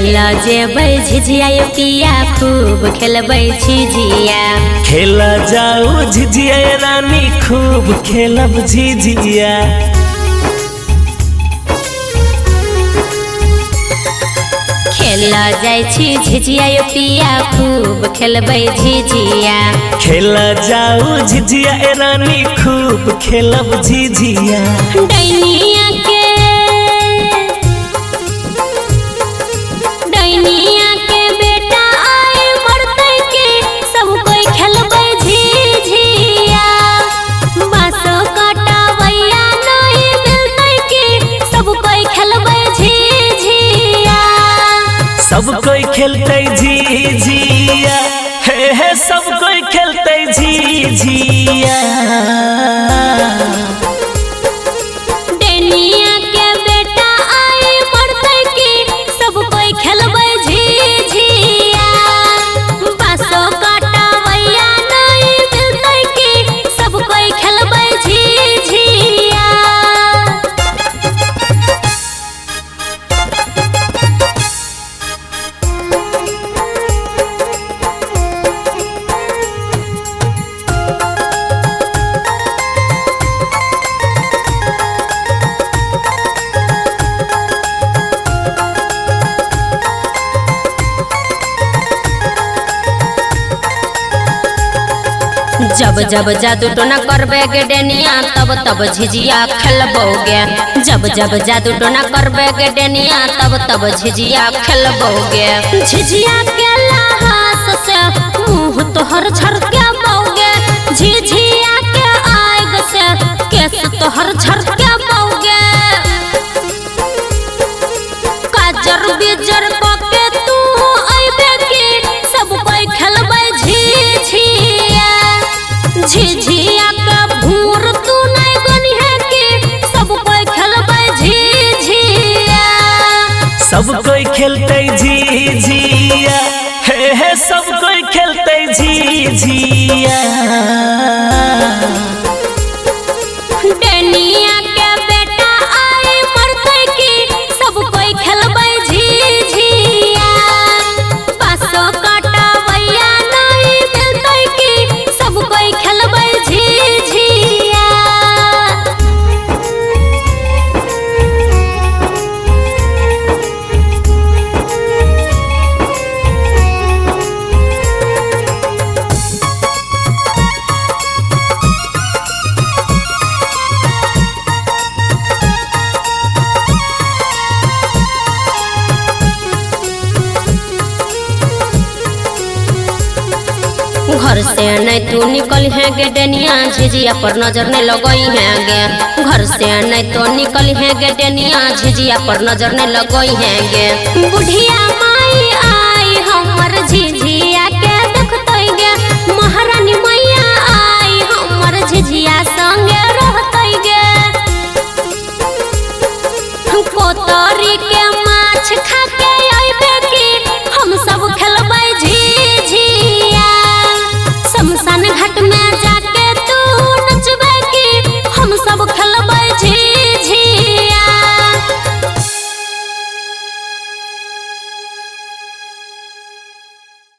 खेला जेबै झिझिया ये पिया खूब खेलबै झिझिया। खेला जाऊ झिझिया रानी खूब खेलब झिझिया। खेला जाय छी झिझिया ये पिया खूब खेलबै झिझिया। खेला जाऊ झिझिया रानी खूब खेलब झिझिया। डैनिया के बेटा आए मरतै के सब कोई खेलबै झिझिया। बाँसो कटावैया नहीं मिलतै के सब कोई खेलबै झिझिया। सब कोई खेलते झिझिया हे सब कोई खेलते झिझिया। डैनिया के बेटा आए मरतै के सब कोई खेलबै झिझिया। बाँसो कटावैया नहीं मिलतै के सब कोई खेलबै झिझिया। जब जब जादू टोना करबे गे डेनिया तब तब झिझिया खेलबोगे। जब जब जादू टोना करबे गे डेनिया तब तब झिझिया खेलबोगे। झिझिया के लाहास से मुँह तोहर झरके बोगे। झिझिया के आग से केस तोहर झरके बोगे। काजर बिजर के तू अइबे की सब कोई खेलबै झिझिया। झिझिया का भूर तू नहीं गनिहे के सब कोई खेलबै झिझिया। सब कोई खेलते झिझिया हे सब कोई खेलते झिझिया। डैनिया के बेटा आए मरतै के सब कोई खेलबै झिझिया। बाँसो कटावैया नहीं मिलतै के सब कोई खेलबै झिझिया। घर से नहीं तू निकल है गे डेनिया झिझिया पर नजर नहीं लगई है गे। घर से नहीं तो निकल है गे डेनिया झिझिया पर नजर नहीं लगई है गे। बुढ़िया